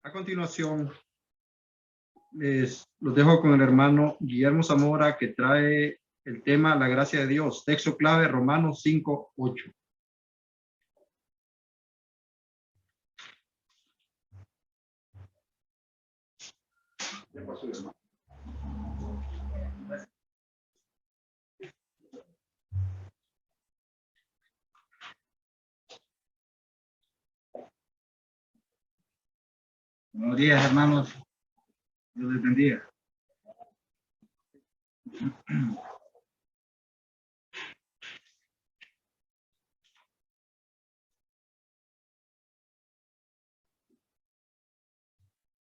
A continuación, los dejo con el hermano Guillermo Zamora, que trae el tema La gracia de Dios. Texto clave, Romanos 5:8. Buenos días, hermanos. Dios les bendiga.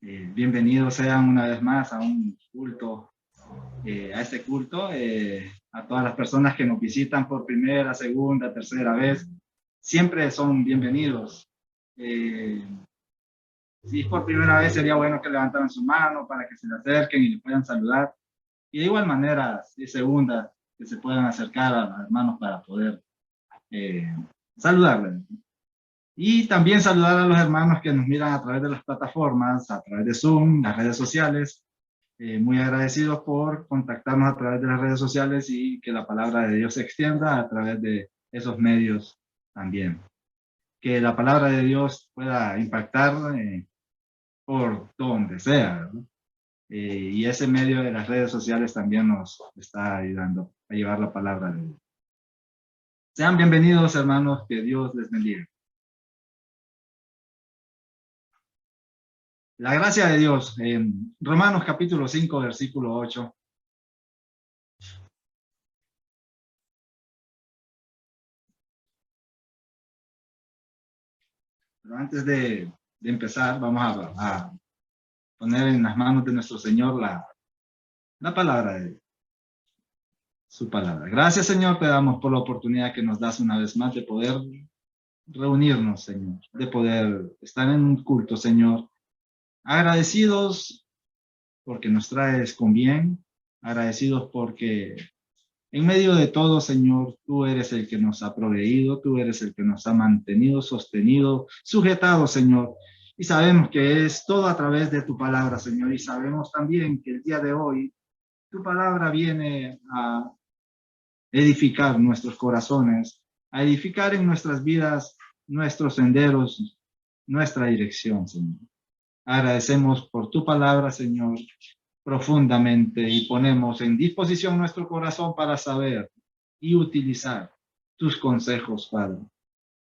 Bienvenidos sean una vez más a un culto, a todas las personas que nos visitan por primera, segunda, tercera vez. Siempre son bienvenidos. Si es por primera vez, sería bueno que levantaran su mano para que se le acerquen y le puedan saludar. Y de igual manera, si es segunda, que se puedan acercar a los hermanos para poder saludarles. Y también saludar a los hermanos que nos miran a través de las plataformas, a través de Zoom, las redes sociales. Muy agradecidos por contactarnos a través de las redes sociales y que la palabra de Dios se extienda a través de esos medios también. Que la palabra de Dios pueda impactar por donde sea, ¿no? Y ese medio de las redes sociales también nos está ayudando a llevar la palabra de Dios. Sean bienvenidos, hermanos, que Dios les bendiga. La gracia de Dios, en Romanos capítulo 5, versículo 8. Pero antes de empezar, vamos a poner en las manos de nuestro Señor la palabra de Dios, su palabra. Gracias, Señor, te damos por la oportunidad que nos das una vez más de poder reunirnos, Señor, de poder estar en un culto, Señor. Agradecidos porque nos traes con bien, agradecidos porque en medio de todo, Señor, tú eres el que nos ha proveído, tú eres el que nos ha mantenido, sostenido, sujetado, Señor. Y sabemos que es todo a través de tu palabra, Señor. Y sabemos también que el día de hoy tu palabra viene a edificar nuestros corazones, a edificar en nuestras vidas, nuestros senderos, nuestra dirección, Señor. Agradecemos por tu palabra, Señor, profundamente, y ponemos en disposición nuestro corazón para saber y utilizar tus consejos, Padre.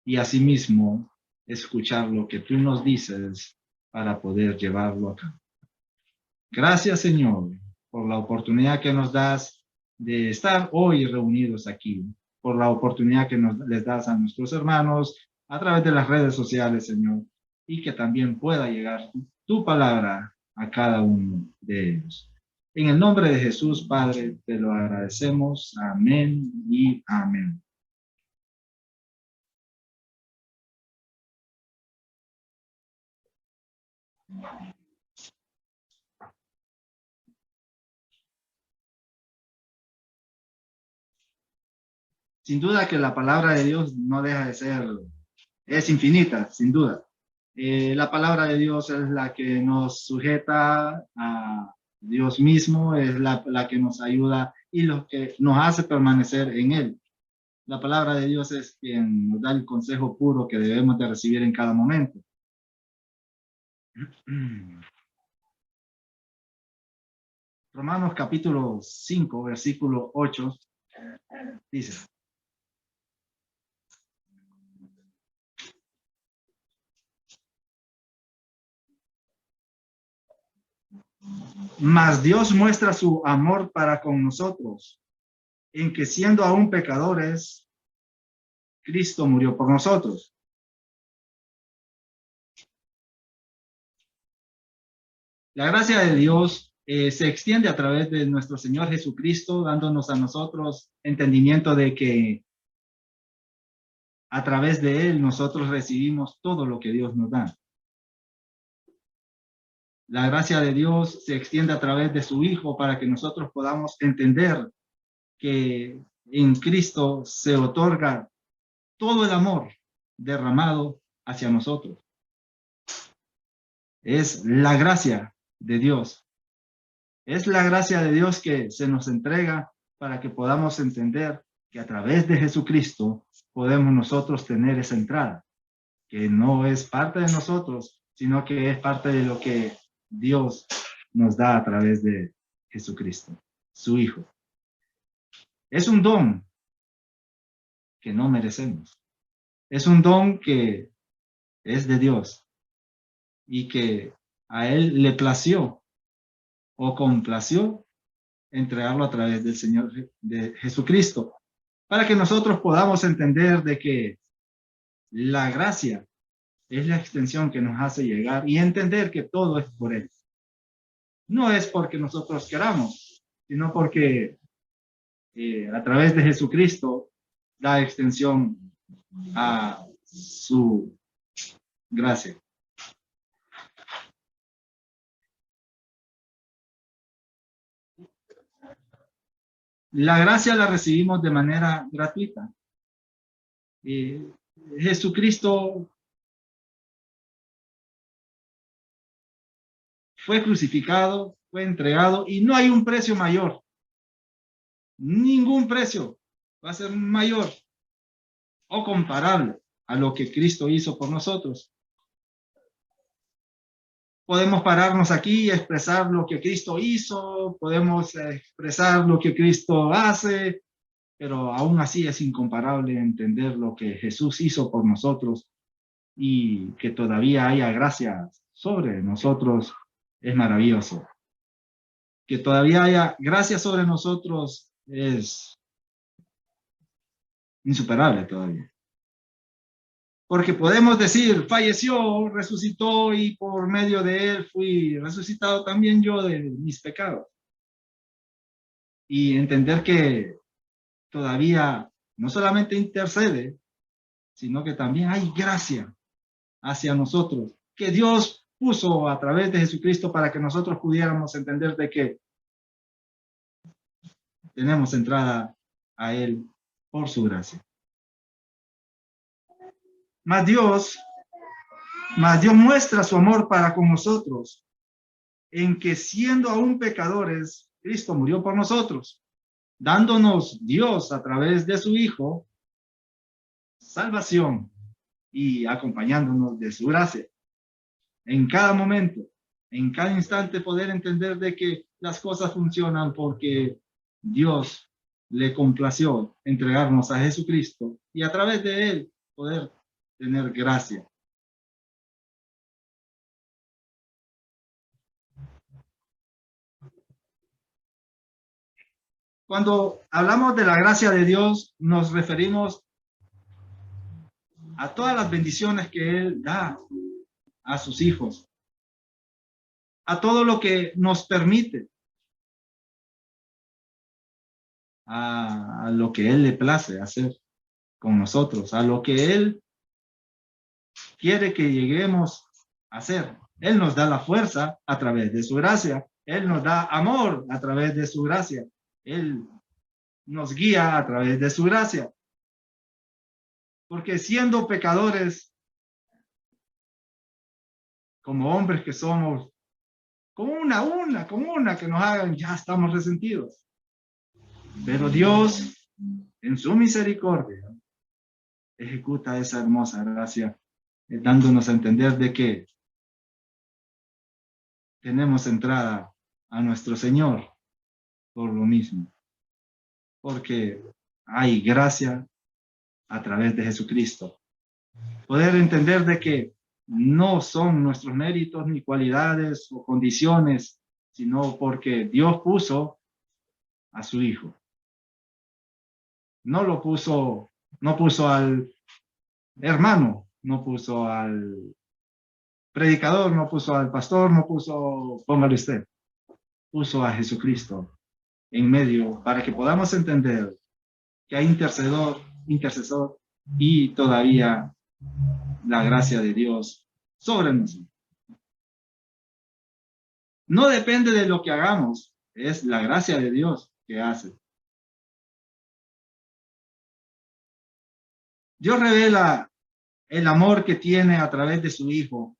Y asimismo, escuchar lo que tú nos dices para poder llevarlo a cabo. Gracias, Señor, por la oportunidad que nos das de estar hoy reunidos aquí, por la oportunidad que les das a nuestros hermanos a través de las redes sociales, Señor, y que también pueda llegar tu palabra a cada uno de ellos. En el nombre de Jesús, Padre, te lo agradecemos. Amén y amén. Sin duda que la palabra de Dios no deja de ser, es infinita, sin duda. La palabra de Dios es la que nos sujeta a Dios mismo, es la que nos ayuda y lo que nos hace permanecer en Él. La palabra de Dios es quien nos da el consejo puro que debemos de recibir en cada momento. Romanos capítulo 5, versículo 8, dice: mas Dios muestra su amor para con nosotros, en que siendo aún pecadores, Cristo murió por nosotros. La gracia de Dios se extiende a través de nuestro Señor Jesucristo, dándonos a nosotros entendimiento de que a través de Él nosotros recibimos todo lo que Dios nos da. La gracia de Dios se extiende a través de su Hijo para que nosotros podamos entender que en Cristo se otorga todo el amor derramado hacia nosotros. es la gracia de Dios. Es la gracia de Dios que se nos entrega para que podamos entender que a través de Jesucristo podemos nosotros tener esa entrada, que no es parte de nosotros, sino que es parte de lo que Dios nos da a través de Jesucristo, su Hijo. Es un don que no merecemos. Es un don que es de Dios y que a Él le plació o complació entregarlo a través del Señor de Jesucristo, para que nosotros podamos entender de que la gracia es la extensión que nos hace llegar y entender que todo es por Él. No es porque nosotros queramos, sino porque a través de Jesucristo da extensión a su gracia. La gracia la recibimos de manera gratuita. Jesucristo fue crucificado, fue entregado y no hay un precio mayor. Ningún precio va a ser mayor o comparable a lo que Cristo hizo por nosotros. Podemos pararnos aquí y expresar lo que Cristo hizo, podemos expresar lo que Cristo hace, pero aún así es incomparable entender lo que Jesús hizo por nosotros y que todavía haya gracia sobre nosotros es maravilloso. Que todavía haya gracia sobre nosotros es insuperable todavía. Porque podemos decir, falleció, resucitó y por medio de él fui resucitado también yo de mis pecados. Y entender que todavía no solamente intercede, sino que también hay gracia hacia nosotros, que Dios puso a través de Jesucristo para que nosotros pudiéramos entender de que tenemos entrada a Él por su gracia. Mas Dios muestra su amor para con nosotros en que siendo aún pecadores, Cristo murió por nosotros, dándonos Dios a través de su Hijo salvación y acompañándonos de su gracia. En cada momento, en cada instante poder entender de que las cosas funcionan porque Dios le complació entregarnos a Jesucristo y a través de él poder tener gracia. Cuando hablamos de la gracia de Dios, nos referimos a todas las bendiciones que Él da a sus hijos, a todo lo que nos permite, a lo que Él le place hacer con nosotros, a lo que Él quiere que lleguemos a hacer. Él nos da la fuerza a través de su gracia, Él nos da amor a través de su gracia, Él nos guía a través de su gracia. Porque siendo pecadores, como hombres que somos, como una que nos hagan, ya estamos resentidos. Pero Dios, en su misericordia, ejecuta esa hermosa gracia, dándonos a entender de que tenemos entrada a nuestro Señor por lo mismo. Porque hay gracia a través de Jesucristo. Poder entender de que no son nuestros méritos ni cualidades o condiciones, sino porque Dios puso a su Hijo. No puso al hermano, no puso al predicador, no puso al pastor, no puso, póngale usted, puso a Jesucristo en medio para que podamos entender que hay intercesor y todavía la gracia de Dios sobre nosotros. No depende de lo que hagamos, es la gracia de Dios que hace. Dios revela el amor que tiene a través de su Hijo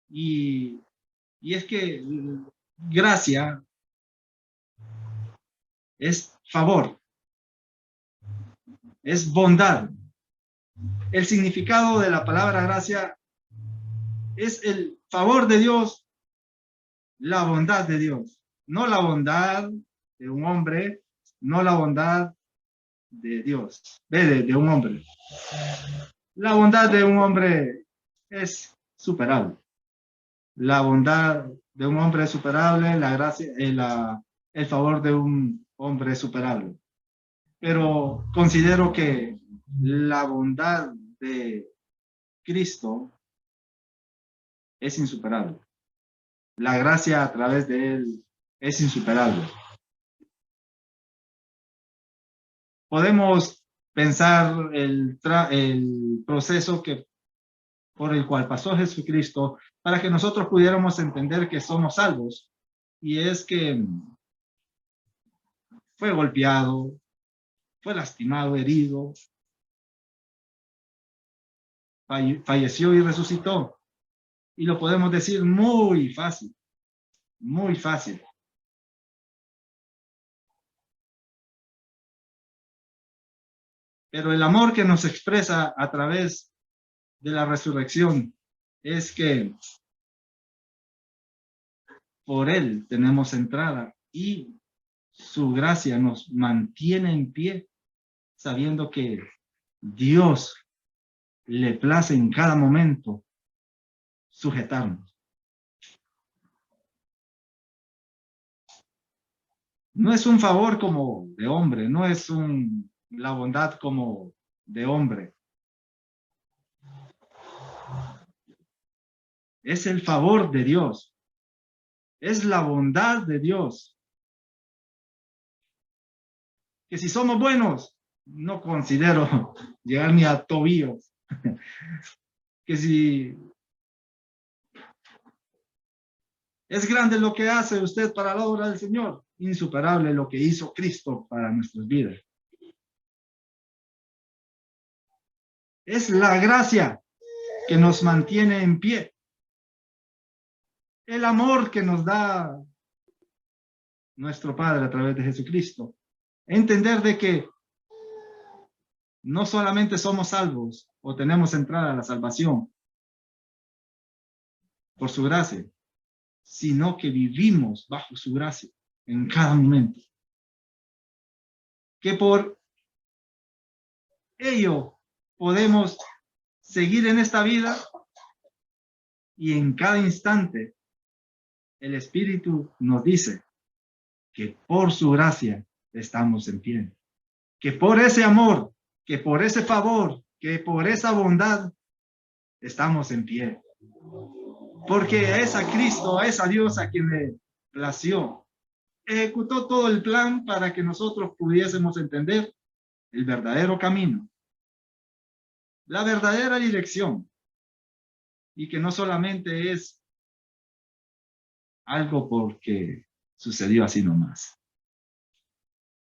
Y es que gracia es favor, es bondad. El significado de la palabra gracia es el favor de Dios, la bondad de Dios, no la bondad de un hombre, no la bondad de Dios, de un hombre. La bondad de un hombre es superable. La bondad de un hombre es superable, la gracia, el favor de un hombre es superable. Pero considero que la bondad de Cristo es insuperable. La gracia a través de él es insuperable. Podemos pensar el proceso por el cual pasó Jesucristo para que nosotros pudiéramos entender que somos salvos. Y es que fue golpeado, fue lastimado, herido, falleció y resucitó. Y lo podemos decir muy fácil, muy fácil. Pero el amor que nos expresa a través de la resurrección es que por él tenemos entrada y su gracia nos mantiene en pie, sabiendo que Dios le place en cada momento sujetarnos. No es un favor como de hombre, no es la bondad como de hombre. Es el favor de Dios. Es la bondad de Dios. Que si somos buenos, no considero llegar ni a tobillos. Que si es grande lo que hace usted para la obra del Señor, insuperable lo que hizo Cristo para nuestras vidas. Es la gracia que nos mantiene en pie. El amor que nos da nuestro Padre a través de Jesucristo. Entender de que no solamente somos salvos o tenemos entrada a la salvación por su gracia, sino que vivimos bajo su gracia en cada momento. Que por ello podemos seguir en esta vida y en cada instante el Espíritu nos dice que por su gracia estamos en pie. Que por ese amor, que por ese favor, que por esa bondad estamos en pie. Porque es a Cristo, es a Dios a quien le plació. Ejecutó todo el plan para que nosotros pudiésemos entender el verdadero camino, la verdadera dirección, y que no solamente es algo porque sucedió así nomás.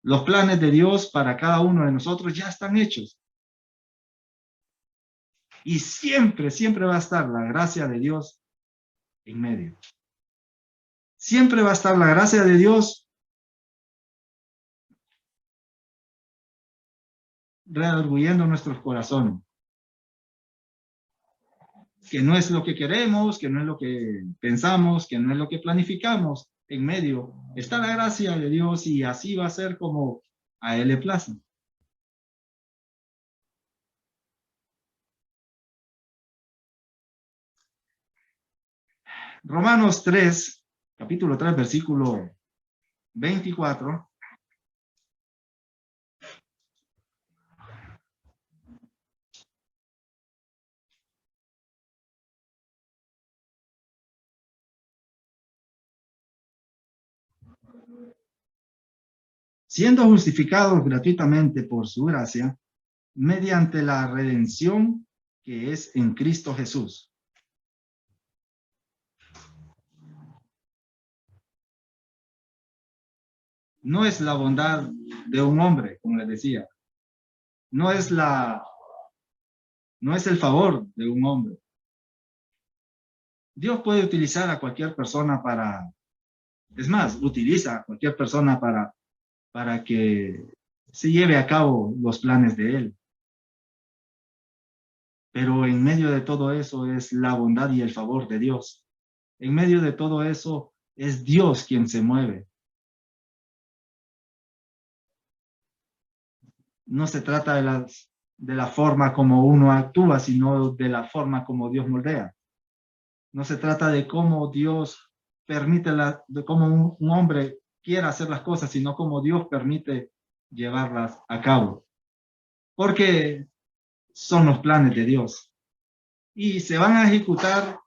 Los planes de Dios para cada uno de nosotros ya están hechos. Y siempre, siempre va a estar la gracia de Dios en medio. Siempre va a estar la gracia de Dios redarguyendo nuestros corazones. Que no es lo que queremos, que no es lo que pensamos, que no es lo que planificamos. En medio está la gracia de Dios y así va a ser como a Él le place. Romanos 3, capítulo 3, versículo 24. Siendo justificados gratuitamente por su gracia, mediante la redención que es en Cristo Jesús. No es la bondad de un hombre, como les decía. No es el favor de un hombre. Dios puede utilizar a cualquier persona es más, utiliza a cualquier persona para que se lleve a cabo los planes de Él. Pero en medio de todo eso es la bondad y el favor de Dios. En medio de todo eso es Dios quien se mueve. No se trata de la forma como uno actúa, sino de la forma como Dios moldea. No se trata de cómo Dios permite, de cómo un hombre quiera hacer las cosas, sino cómo Dios permite llevarlas a cabo. Porque son los planes de Dios. Y se van a ejecutar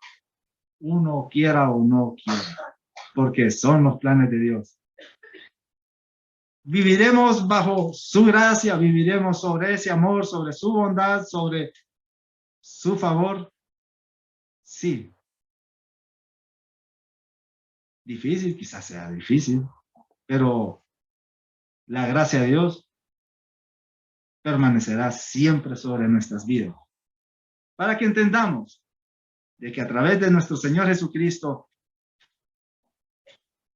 uno quiera o no quiera, porque son los planes de Dios. Viviremos bajo su gracia, viviremos sobre ese amor, sobre su bondad, sobre su favor. Sí. Difícil, quizás sea difícil, pero la gracia de Dios permanecerá siempre sobre nuestras vidas. Para que entendamos de que a través de nuestro Señor Jesucristo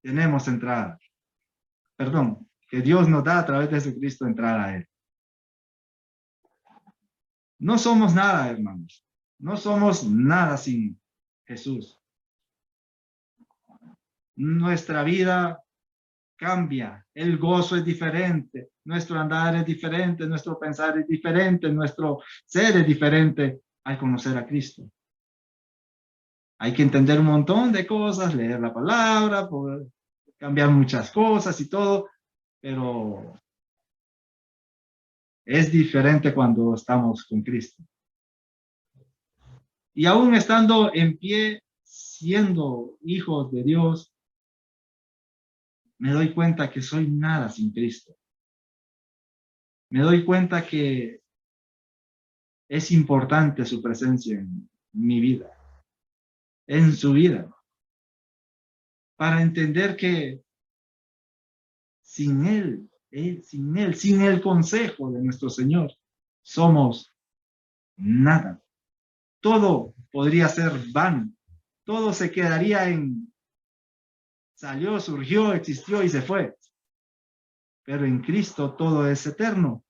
tenemos entrada. Perdón, que Dios nos da a través de Jesucristo entrar a Él. No somos nada, hermanos. No somos nada sin Jesús. Nuestra vida cambia. El gozo es diferente. Nuestro andar es diferente. Nuestro pensar es diferente. Nuestro ser es diferente al conocer a Cristo. Hay que entender un montón de cosas, leer la palabra, poder cambiar muchas cosas y todo, pero es diferente cuando estamos con Cristo. Y aún estando en pie, siendo hijos de Dios, me doy cuenta que soy nada sin Cristo. Me doy cuenta que es importante su presencia en mi vida, en su vida, para entender que sin Él, sin el consejo de nuestro Señor, somos nada. Todo podría ser vano. Todo se quedaría en salió, surgió, existió y se fue. Pero en Cristo todo es eterno.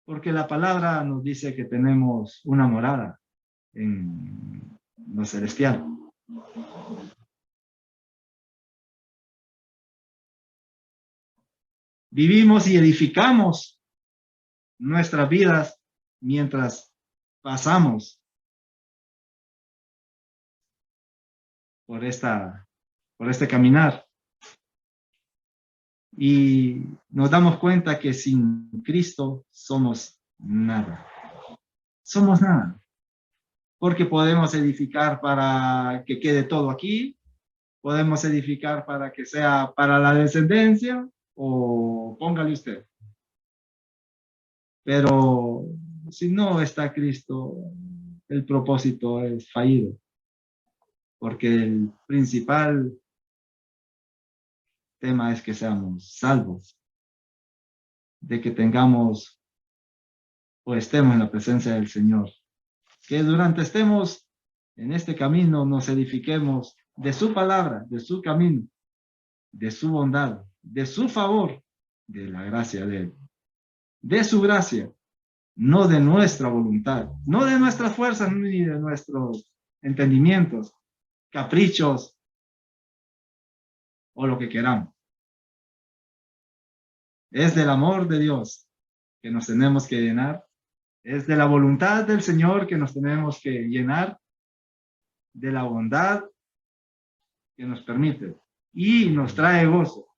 Porque la palabra nos dice que tenemos una morada en lo celestial. Vivimos y edificamos nuestras vidas mientras pasamos por este caminar. Y nos damos cuenta que sin Cristo somos nada. Somos nada. Porque podemos edificar para que quede todo aquí, podemos edificar para que sea para la descendencia, o póngale usted. Pero si no está Cristo, el propósito es fallido. Porque el principal tema es que seamos salvos, de que tengamos o estemos en la presencia del Señor. Que durante estemos en este camino nos edifiquemos de su palabra, de su camino, de su bondad, de su favor, de la gracia de Él, de su gracia, no de nuestra voluntad, no de nuestras fuerzas ni de nuestros entendimientos, caprichos o lo que queramos. Es del amor de Dios que nos tenemos que llenar, es de la voluntad del Señor que nos tenemos que llenar, de la bondad que nos permite y nos trae gozo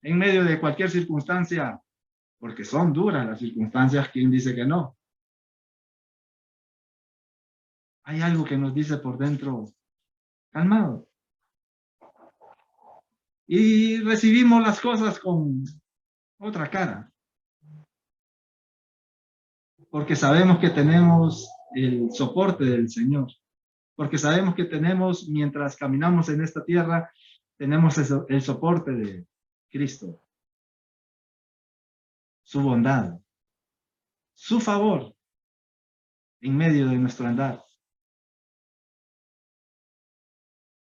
en medio de cualquier circunstancia, porque son duras las circunstancias. ¿Quién dice que no? Hay algo que nos dice por dentro, calmado. Y recibimos las cosas con otra cara. Porque sabemos que tenemos el soporte del Señor. Porque sabemos que tenemos, mientras caminamos en esta tierra, tenemos el soporte de Cristo. Su bondad. Su favor en medio de nuestro andar.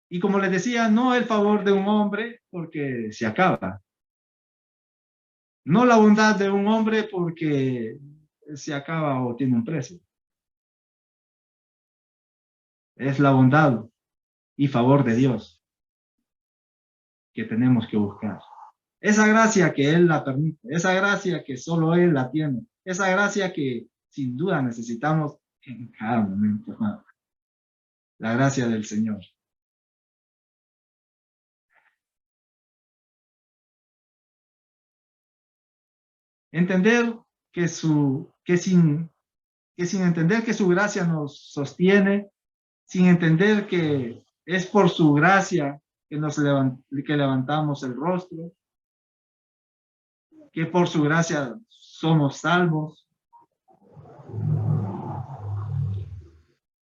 Y como les decía, no el favor de un hombre porque se acaba. No la bondad de un hombre porque se acaba o tiene un precio. Es la bondad y favor de Dios que tenemos que buscar. Esa gracia que Él la permite, esa gracia que solo Él la tiene, esa gracia que sin duda necesitamos en cada momento, hermano. La gracia del Señor. Entender que sin entender que su gracia nos sostiene, sin entender que es por su gracia que levantamos el rostro, que por su gracia somos salvos,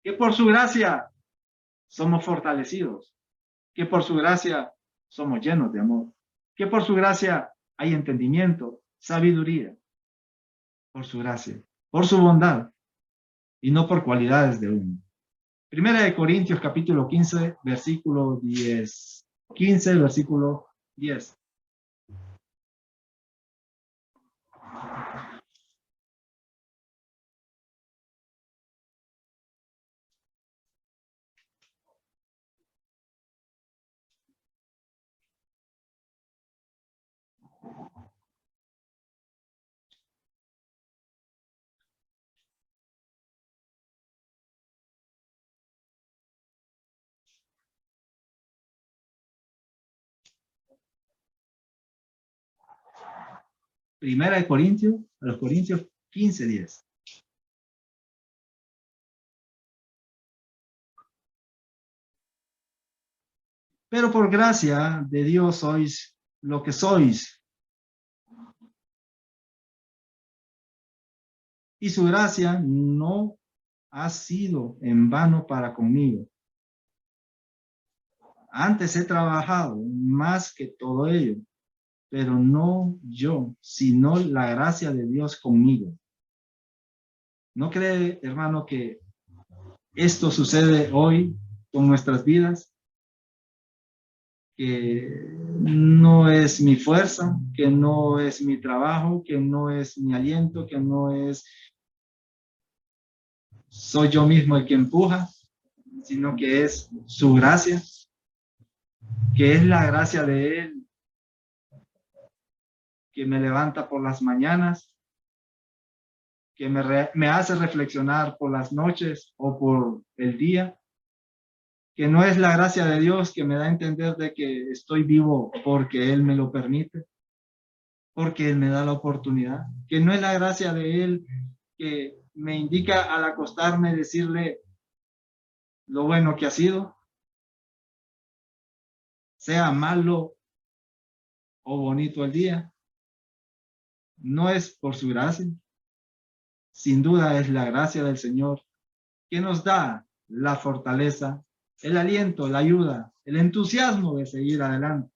que por su gracia somos fortalecidos, que por su gracia somos llenos de amor, que por su gracia hay entendimiento, sabiduría, por su gracia, por su bondad, y no por cualidades de uno. Primera de Corintios capítulo 15, versículo 10. 15, versículo 10. Primera de Corintios, a los Corintios 15, 10. Pero por gracia de Dios sois lo que sois. Y su gracia no ha sido en vano para conmigo. Antes he trabajado más que todo ello, pero no yo, sino la gracia de Dios conmigo. ¿No cree, hermano, que esto sucede hoy con nuestras vidas? Que no es mi fuerza, que no es mi trabajo, que no es mi aliento, que no es soy yo mismo el que empuja, sino que es su gracia, que es la gracia de Él que me levanta por las mañanas, que me hace reflexionar por las noches o por el día, que no es la gracia de Dios que me da a entender de que estoy vivo porque Él me lo permite, porque Él me da la oportunidad, que no es la gracia de Él que me indica al acostarme decirle lo bueno que ha sido, sea malo o bonito el día, no es por su gracia, sin duda es la gracia del Señor que nos da la fortaleza, el aliento, la ayuda, el entusiasmo de seguir adelante,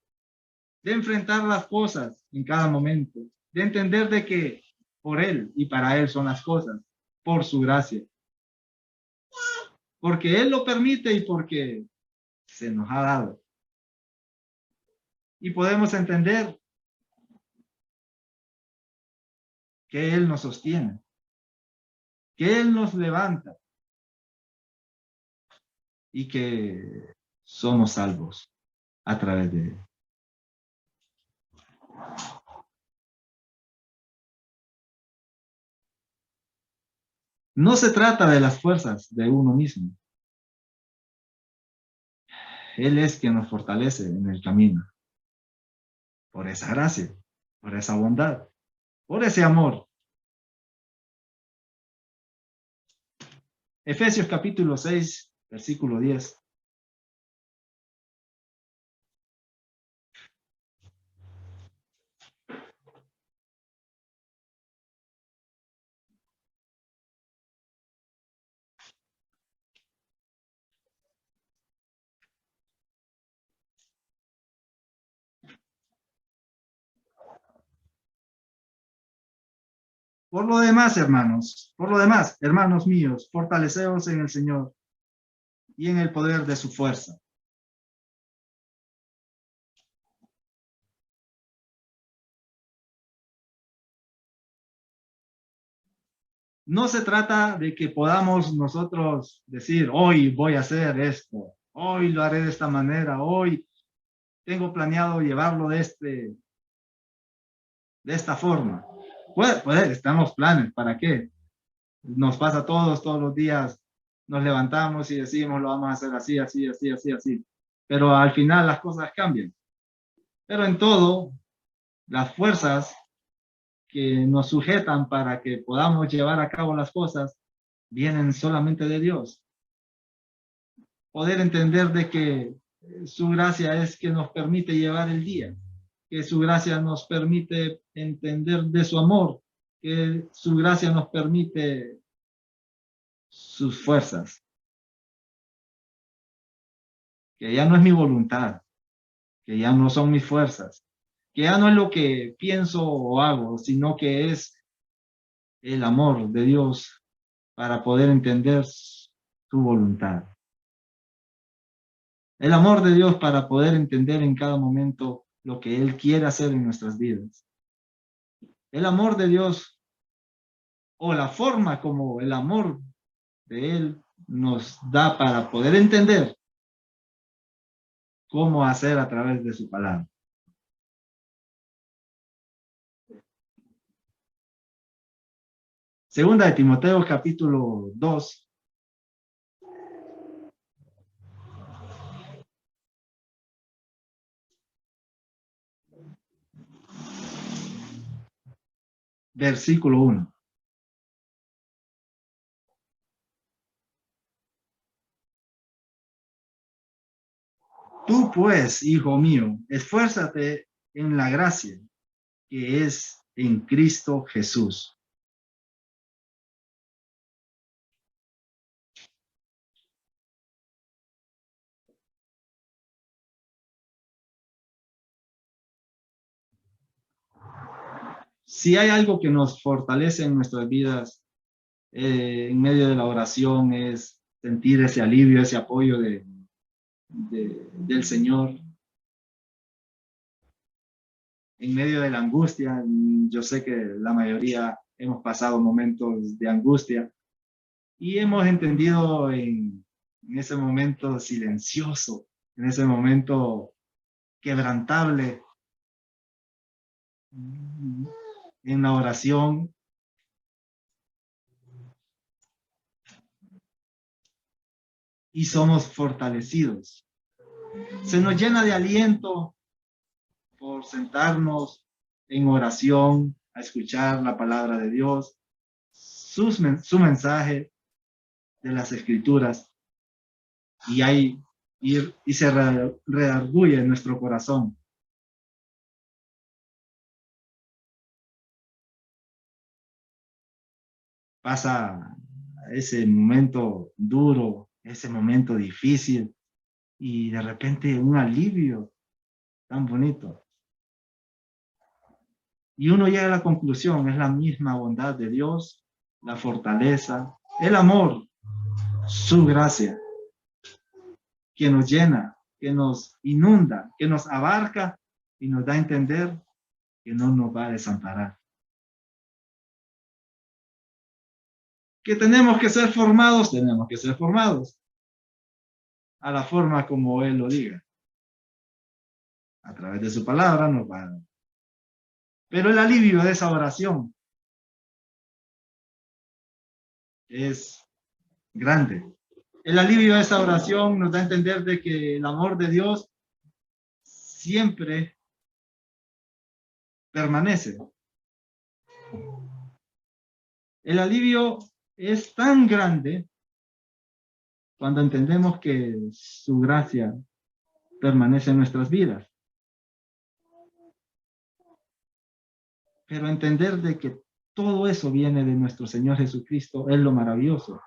de enfrentar las cosas en cada momento, de entender de que por Él y para Él son las cosas, por su gracia, porque Él lo permite y porque se nos ha dado. Y podemos entender que Él nos sostiene, que Él nos levanta y que somos salvos a través de Él. No se trata de las fuerzas de uno mismo. Él es quien nos fortalece en el camino. Por esa gracia, por esa bondad, por ese amor. Efesios capítulo 6, versículo 10. Por lo demás, hermanos míos, fortaleceos en el Señor y en el poder de su fuerza. No se trata de que podamos nosotros decir, hoy voy a hacer esto, hoy lo haré de esta manera, hoy tengo planeado llevarlo de esta forma. Están los planes, ¿para qué? Nos pasa a todos los días, nos levantamos y decimos, lo vamos a hacer así, así, así, así, así. Pero al final las cosas cambian. Pero en todo, las fuerzas que nos sujetan para que podamos llevar a cabo las cosas vienen solamente de Dios. Poder entender de que su gracia es que nos permite llevar el día, que su gracia nos permite entender de su amor, que su gracia nos permite sus fuerzas, que ya no es mi voluntad, que ya no son mis fuerzas, que ya no es lo que pienso o hago, sino que es el amor de Dios para poder entender su voluntad. El amor de Dios para poder entender en cada momento lo que Él quiere hacer en nuestras vidas. El amor de Dios o la forma como el amor de Él nos da para poder entender cómo hacer a través de su palabra. Segunda de Timoteo, capítulo 2. Versículo 1. Tú pues, hijo mío, esfuérzate en la gracia que es en Cristo Jesús. Si hay algo que nos fortalece en nuestras vidas en medio de la oración es sentir ese alivio, ese apoyo del Señor. En medio de la angustia, yo sé que la mayoría hemos pasado momentos de angustia y hemos entendido en ese momento silencioso, en ese momento quebrantable, en la oración, y somos fortalecidos. Se nos llena de aliento por sentarnos en oración a escuchar la palabra de Dios, su mensaje de las Escrituras, y se redarguye en nuestro corazón. Pasa ese momento duro, ese momento difícil, y de repente un alivio tan bonito. Y uno llega a la conclusión, es la misma bondad de Dios, la fortaleza, el amor, su gracia, que nos llena, que nos inunda, que nos abarca y nos da a entender que no nos va a desamparar. Que tenemos que ser formados a la forma como Él lo diga. A través de su palabra nos va a dar. Pero el alivio de esa oración es grande. El alivio de esa oración nos da a entender de que el amor de Dios siempre permanece. El alivio es tan grande cuando entendemos que su gracia permanece en nuestras vidas. Pero entender de que todo eso viene de nuestro Señor Jesucristo es lo maravilloso.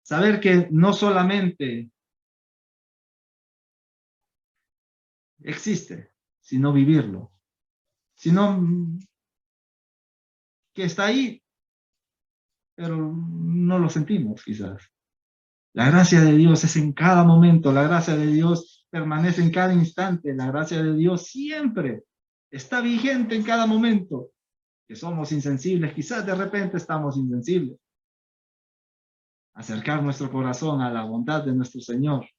Saber que no solamente existe, sino vivirlo. Sino que está ahí, pero no lo sentimos quizás. La gracia de Dios es en cada momento, la gracia de Dios permanece en cada instante, la gracia de Dios siempre está vigente en cada momento. que somos insensibles, quizás de repente estamos insensibles. Acercar nuestro corazón a la bondad de nuestro Señor.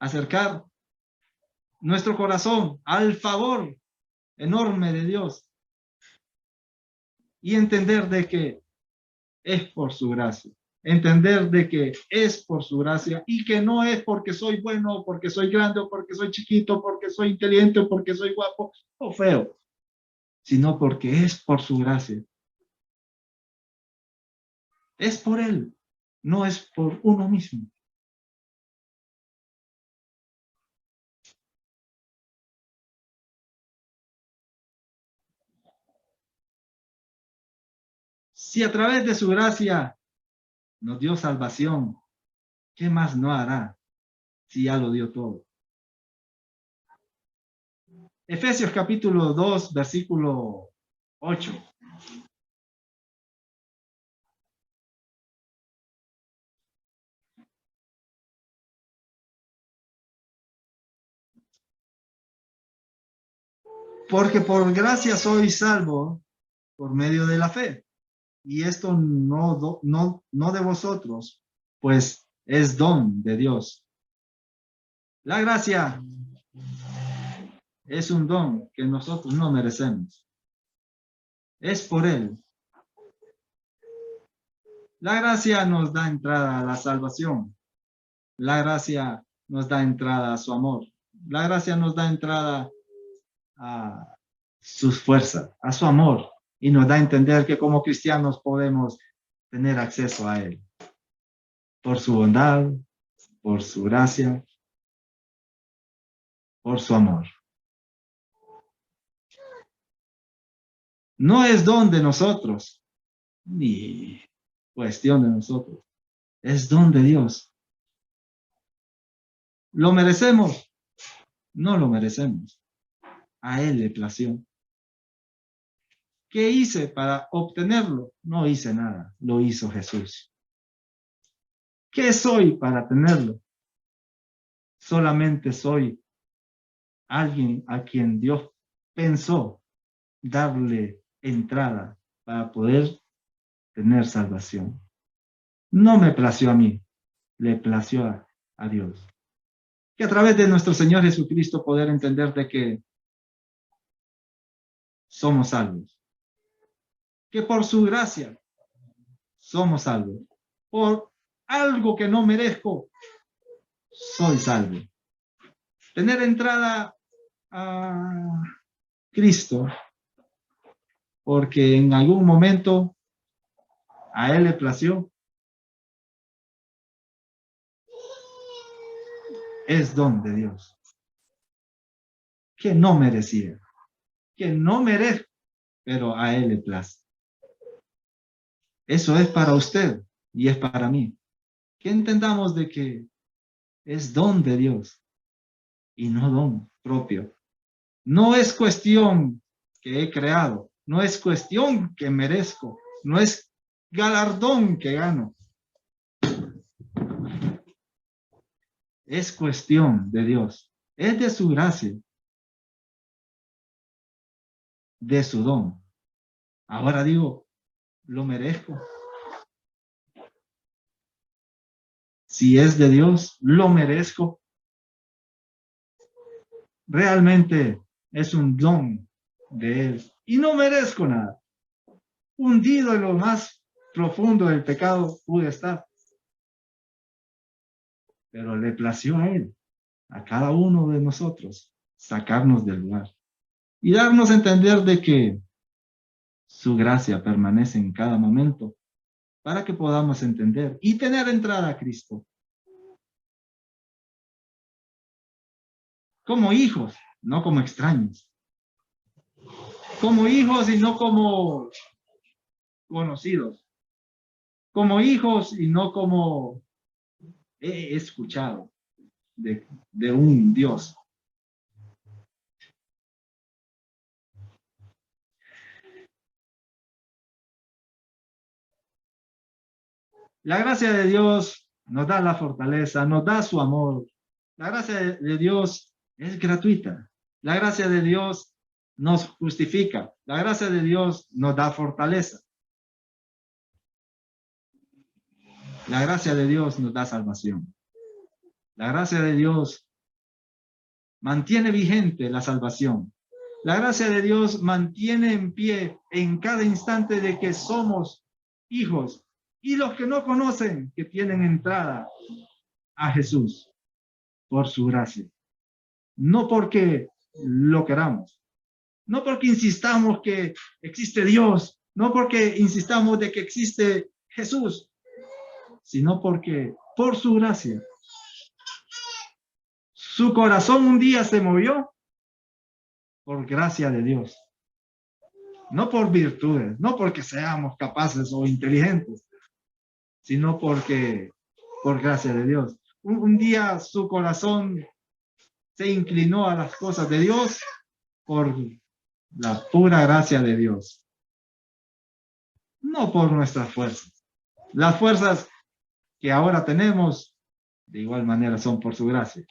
Acercar nuestro corazón al favor enorme de Dios. Y entender de que es por su gracia. Entender de que es por su gracia y que no es porque soy bueno, o porque soy grande, o porque soy chiquito, porque soy inteligente, o porque soy guapo o feo, sino porque es por su gracia. Es por Él, no es por uno mismo. Si a través de su gracia nos dio salvación, ¿qué más no hará si ya lo dio todo? Efesios capítulo 2, versículo 8. Porque por gracia soy salvo por medio de la fe. Y esto no de vosotros, pues es don de Dios. La gracia es un don que nosotros no merecemos. Es por Él. La gracia nos da entrada a la salvación. La gracia nos da entrada a su amor. La gracia nos da entrada a sus fuerzas, a su amor. Y nos da a entender que como cristianos podemos tener acceso a Él. Por su bondad, por su gracia, por su amor. No es don de nosotros, ni cuestión de nosotros. Es don de Dios. ¿Lo merecemos? No lo merecemos. A Él le plació. ¿Qué hice para obtenerlo? No hice nada. Lo hizo Jesús. ¿Qué soy para tenerlo? Solamente soy alguien a quien Dios pensó darle entrada para poder tener salvación. No me plació a mí, le plació a Dios. Que a través de nuestro Señor Jesucristo poder entender de que somos salvos. Que por su gracia somos salvos. Por algo que no merezco, soy salvo. Tener entrada a Cristo, porque en algún momento a Él le plació, es don de Dios, que no merecía, que no merezco, pero a Él le place. Eso es para usted y es para mí. Que entendamos de que es don de Dios y no don propio. No es cuestión que he creado, no es cuestión que merezco, no es galardón que gano. Es cuestión de Dios, es de su gracia, de su don. Ahora digo, ¿lo merezco? Si es de Dios, ¿lo merezco? Realmente es un don de Él y no merezco nada. Hundido en lo más profundo del pecado pude estar. Pero le plació a Él, a cada uno de nosotros, sacarnos del lugar y darnos a entender de que su gracia permanece en cada momento para que podamos entender y tener entrada a Cristo. Como hijos, no como extraños. Como hijos y no como conocidos. Como hijos y no como he escuchado de un Dios. La gracia de Dios nos da la fortaleza, nos da su amor. La gracia de Dios es gratuita. La gracia de Dios nos justifica. La gracia de Dios nos da fortaleza. La gracia de Dios nos da salvación. La gracia de Dios mantiene vigente la salvación. La gracia de Dios mantiene en pie en cada instante de que somos hijos. Y los que no conocen, que tienen entrada a Jesús por su gracia. No porque lo queramos. No porque insistamos que existe Dios. No porque insistamos de que existe Jesús. Sino porque por su gracia. Su corazón un día se movió por gracia de Dios. No por virtudes, no porque seamos capaces o inteligentes, sino porque por gracia de Dios. Un día su corazón se inclinó a las cosas de Dios por la pura gracia de Dios. No por nuestras fuerzas. Las fuerzas que ahora tenemos, de igual manera, son por su gracia.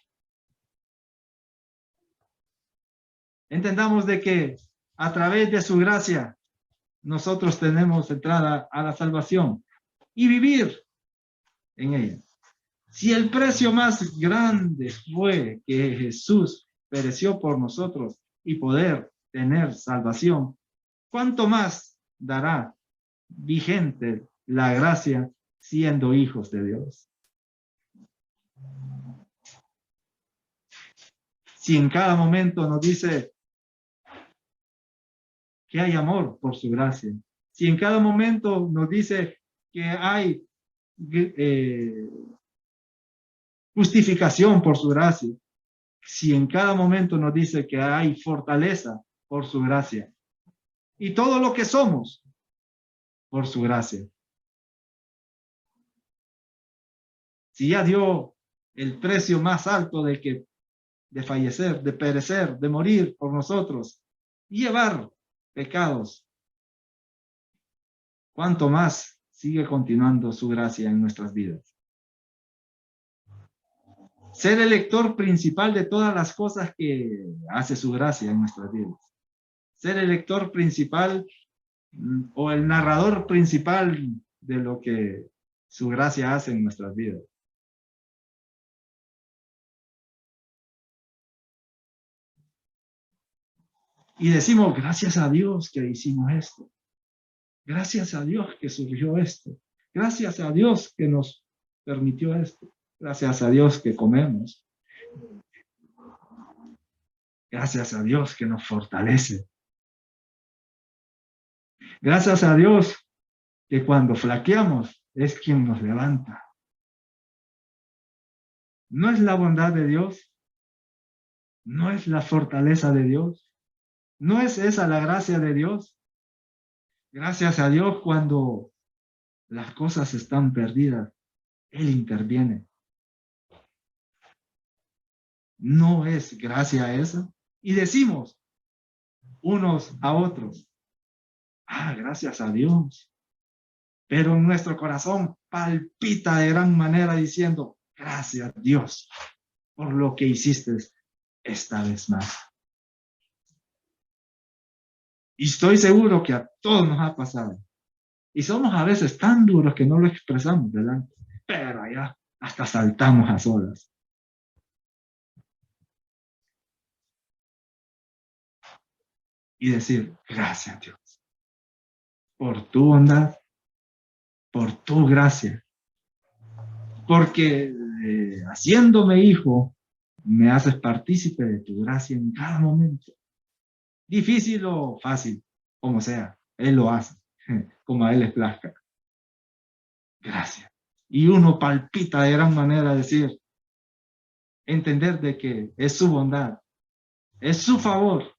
Entendamos de que a través de su gracia nosotros tenemos entrada a la salvación y vivir en ella. Si el precio más grande fue que Jesús pereció por nosotros y poder tener salvación, ¿cuánto más dará vigente la gracia siendo hijos de Dios? Si en cada momento nos dice que hay amor por su gracia, si en cada momento nos dice que hay justificación por su gracia, si en cada momento nos dice que hay fortaleza por su gracia, y todo lo que somos por su gracia. Si ya dio el precio más alto de fallecer, de perecer, de morir por nosotros, y llevar pecados, ¿cuánto más sigue continuando su gracia en nuestras vidas? Ser el lector principal de todas las cosas que hace su gracia en nuestras vidas. Ser el lector principal o el narrador principal de lo que su gracia hace en nuestras vidas. Y decimos, gracias a Dios que hicimos esto. Gracias a Dios que surgió esto. Gracias a Dios que nos permitió esto. Gracias a Dios que comemos. Gracias a Dios que nos fortalece. Gracias a Dios que cuando flaqueamos es quien nos levanta. ¿No es la bondad de Dios? ¿No es la fortaleza de Dios? ¿No es esa la gracia de Dios? Gracias a Dios cuando las cosas están perdidas, Él interviene. ¿No es gracia esa? Y decimos unos a otros, gracias a Dios. Pero en nuestro corazón palpita de gran manera diciendo, gracias Dios por lo que hiciste esta vez más. Y estoy seguro que a todos nos ha pasado. Y somos a veces tan duros que no lo expresamos delante. Pero allá hasta saltamos a solas. Y decir, gracias Dios, por tu bondad, por tu gracia. Porque haciéndome hijo, me haces partícipe de tu gracia en cada momento. Difícil o fácil, como sea, Él lo hace, como a Él les plazca. Gracias. Y uno palpita de gran manera decir, entender de que es su bondad, es su favor,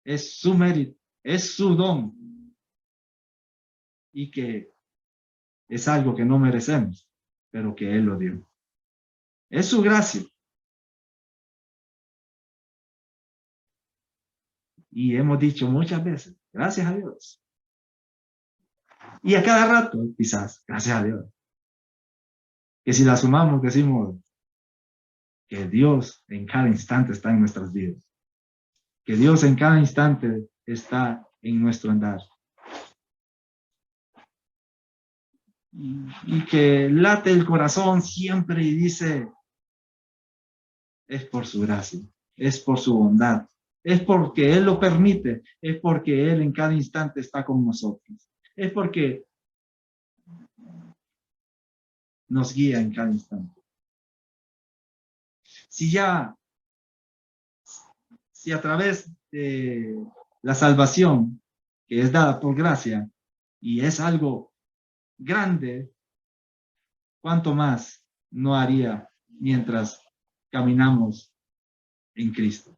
es su mérito, es su don. Y que es algo que no merecemos, pero que Él lo dio. Es su gracia. Y hemos dicho muchas veces, gracias a Dios. Y a cada rato, quizás, gracias a Dios. Que si la sumamos, decimos que Dios en cada instante está en nuestras vidas. que Dios en cada instante está en nuestro andar. Y que late el corazón siempre y dice, es por su gracia, es por su bondad, es porque Él lo permite, es porque Él en cada instante está con nosotros, es porque nos guía en cada instante. Si a través de la salvación que es dada por gracia y es algo grande, ¿cuánto más no haría mientras caminamos en Cristo?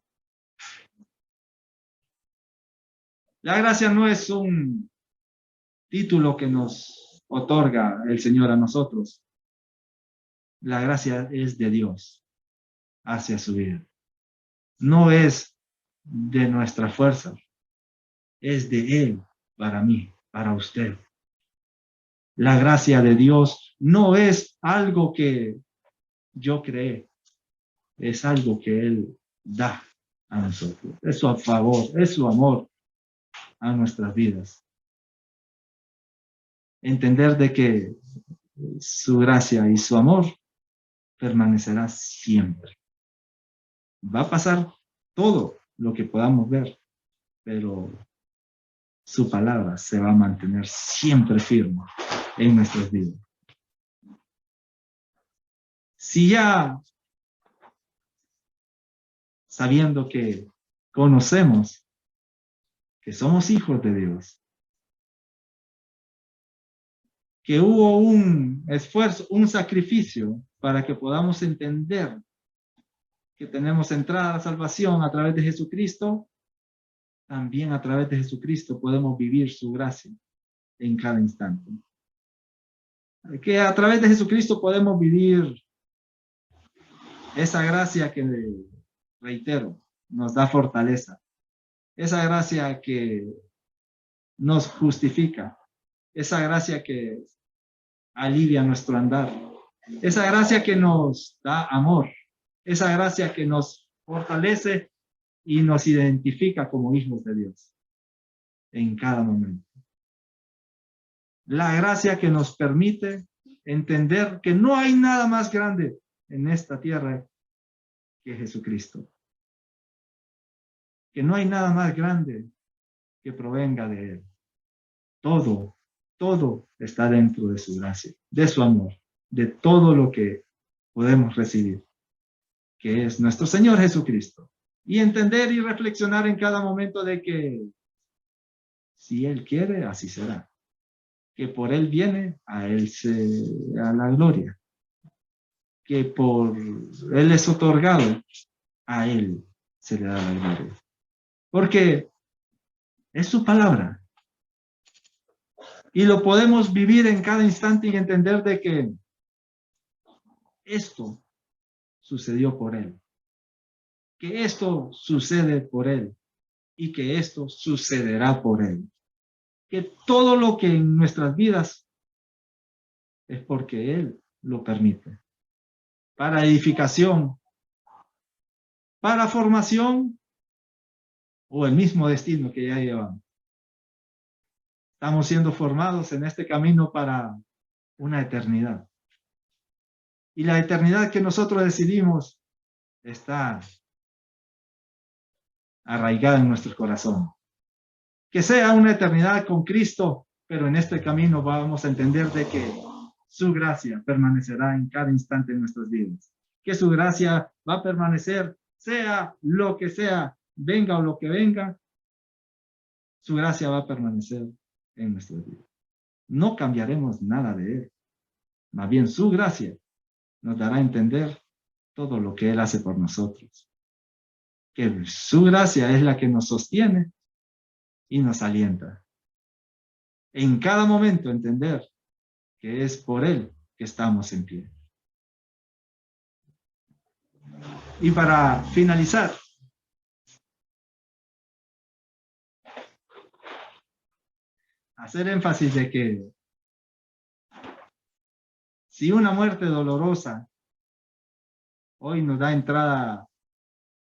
La gracia no es un título que nos otorga el Señor a nosotros. La gracia es de Dios hacia su vida. No es de nuestra fuerza, es de Él para mí, para usted. La gracia de Dios no es algo que yo creé, es algo que Él da a nosotros. Es su favor, es su amor a nuestras vidas. Entender de que su gracia y su amor permanecerá siempre. Va a pasar todo lo que podamos ver, pero su palabra se va a mantener siempre firme en nuestras vidas. Si ya sabiendo que conocemos que somos hijos de Dios, que hubo un esfuerzo, un sacrificio para que podamos entender que tenemos entrada a la salvación a través de Jesucristo, también a través de Jesucristo podemos vivir su gracia en cada instante. Que a través de Jesucristo podemos vivir esa gracia que, reitero, nos da fortaleza. Esa gracia que nos justifica. Esa gracia que alivia nuestro andar. Esa gracia que nos da amor. Esa gracia que nos fortalece y nos identifica como hijos de Dios en cada momento. La gracia que nos permite entender que no hay nada más grande en esta tierra que Jesucristo. Que no hay nada más grande que provenga de Él. Todo está dentro de su gracia, de su amor, de todo lo que podemos recibir, que es nuestro Señor Jesucristo. Y entender y reflexionar en cada momento de que si Él quiere, así será. Que por Él viene, a la gloria. Que por Él es otorgado, a Él se le da la gloria. Porque es su palabra. Y lo podemos vivir en cada instante y entender de que esto sucedió por Él. Que esto sucede por Él. Y que esto sucederá por Él. Que todo lo que en nuestras vidas es porque Él lo permite. Para edificación, para formación o el mismo destino que ya llevamos. Estamos siendo formados en este camino para una eternidad. Y la eternidad que nosotros decidimos está arraigada en nuestro corazón. Que sea una eternidad con Cristo, pero en este camino vamos a entender de que su gracia permanecerá en cada instante de nuestras vidas. Que su gracia va a permanecer, sea lo que sea, venga o lo que venga, su gracia va a permanecer en nuestras vidas. No cambiaremos nada de Él. Más bien su gracia nos dará a entender todo lo que Él hace por nosotros. Que su gracia es la que nos sostiene y nos alienta. En cada momento entender que es por Él que estamos en pie. Y para finalizar, hacer énfasis de que si una muerte dolorosa hoy nos da entrada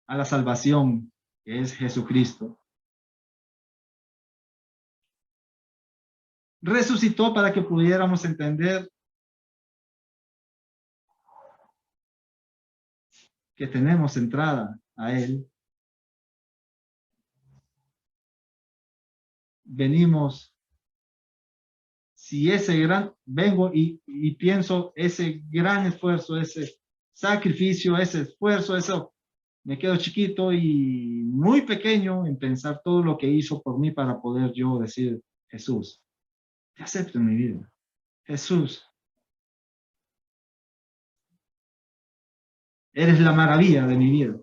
a la salvación que es Jesucristo, resucitó para que pudiéramos entender que tenemos entrada a Él. Venimos, si ese gran, vengo y pienso ese gran esfuerzo, ese sacrificio, ese esfuerzo, eso, me quedo chiquito y muy pequeño en pensar todo lo que hizo por mí para poder yo decir, Jesús, te acepto en mi vida. Jesús, eres la maravilla de mi vida.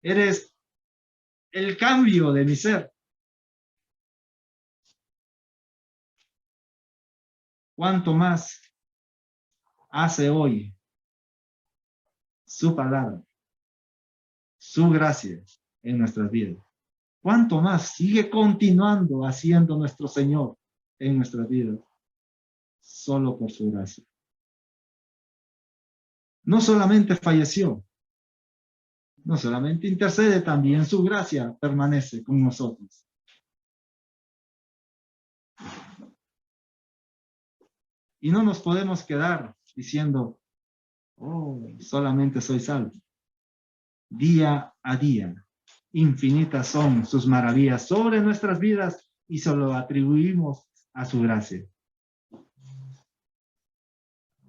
Eres el cambio de mi ser. ¿Cuánto más hace hoy su palabra, su gracia en nuestras vidas? ¿Cuánto más sigue continuando haciendo nuestro Señor en nuestras vidas? Solo por su gracia. No solamente falleció, no solamente intercede, también su gracia permanece con nosotros. Y no nos podemos quedar diciendo, oh, solamente soy salvo. Día a día, infinitas son sus maravillas sobre nuestras vidas y se lo atribuimos a su gracia.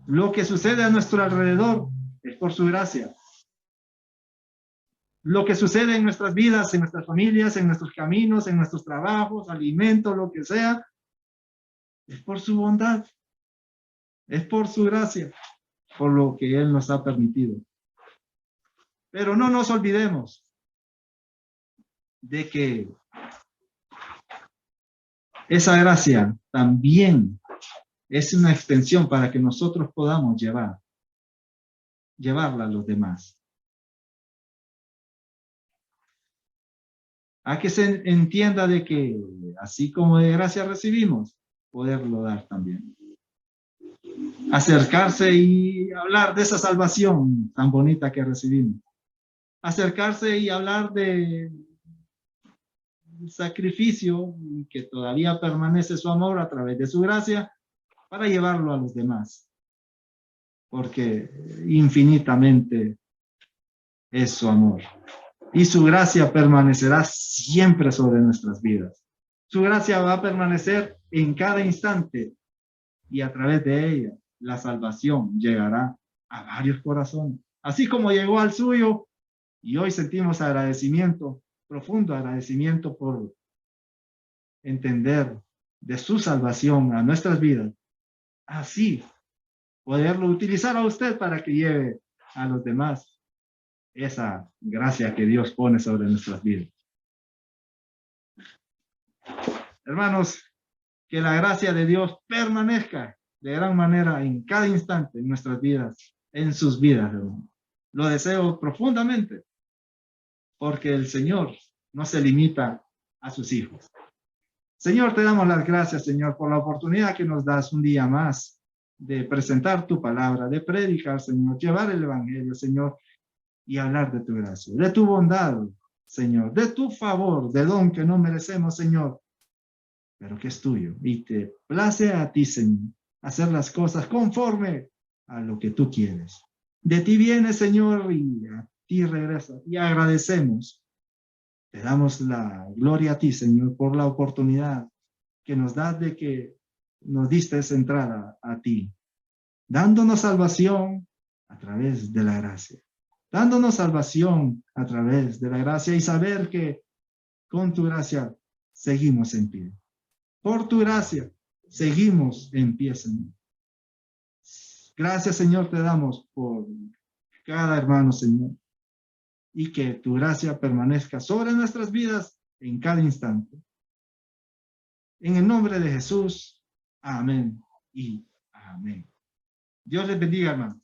Lo que sucede a nuestro alrededor es por su gracia. Lo que sucede en nuestras vidas, en nuestras familias, en nuestros caminos, en nuestros trabajos, alimentos, lo que sea, es por su bondad. Es por su gracia, por lo que Él nos ha permitido. Pero no nos olvidemos de que esa gracia también es una extensión para que nosotros podamos llevarla a los demás. A que se entienda de que así como de gracia recibimos, poderlo dar también. Acercarse y hablar de esa salvación tan bonita que recibimos. Acercarse y hablar de sacrificio y que todavía permanece su amor a través de su gracia para llevarlo a los demás. Porque infinitamente es su amor. Y su gracia permanecerá siempre sobre nuestras vidas. Su gracia va a permanecer en cada instante y a través de ella la salvación llegará a varios corazones. Así como llegó al suyo y hoy sentimos agradecimiento, profundo agradecimiento por entender de su salvación a nuestras vidas. Así poderlo utilizar a usted para que lleve a los demás esa gracia que Dios pone sobre nuestras vidas. Hermanos, que la gracia de Dios permanezca de gran manera en cada instante en nuestras vidas, en sus vidas, hermanos. Lo deseo profundamente, porque el Señor no se limita a sus hijos. Señor, te damos las gracias, Señor, por la oportunidad que nos das un día más de presentar tu palabra, de predicar, Señor, llevar el evangelio, Señor, y hablar de tu gracia, de tu bondad, Señor, de tu favor, de don que no merecemos, Señor, pero que es tuyo. Y te place a ti, Señor, hacer las cosas conforme a lo que tú quieres. De ti viene, Señor, y a ti regresa. Y agradecemos. Te damos la gloria a ti, Señor, por la oportunidad que nos das de que nos diste esa entrada a ti, dándonos salvación a través de la gracia. Dándonos salvación a través de la gracia y saber que con tu gracia seguimos en pie. Por tu gracia seguimos en pie, Señor. Gracias, Señor, te damos por cada hermano, Señor. Y que tu gracia permanezca sobre nuestras vidas en cada instante. En el nombre de Jesús, amén y amén. Dios les bendiga, hermano.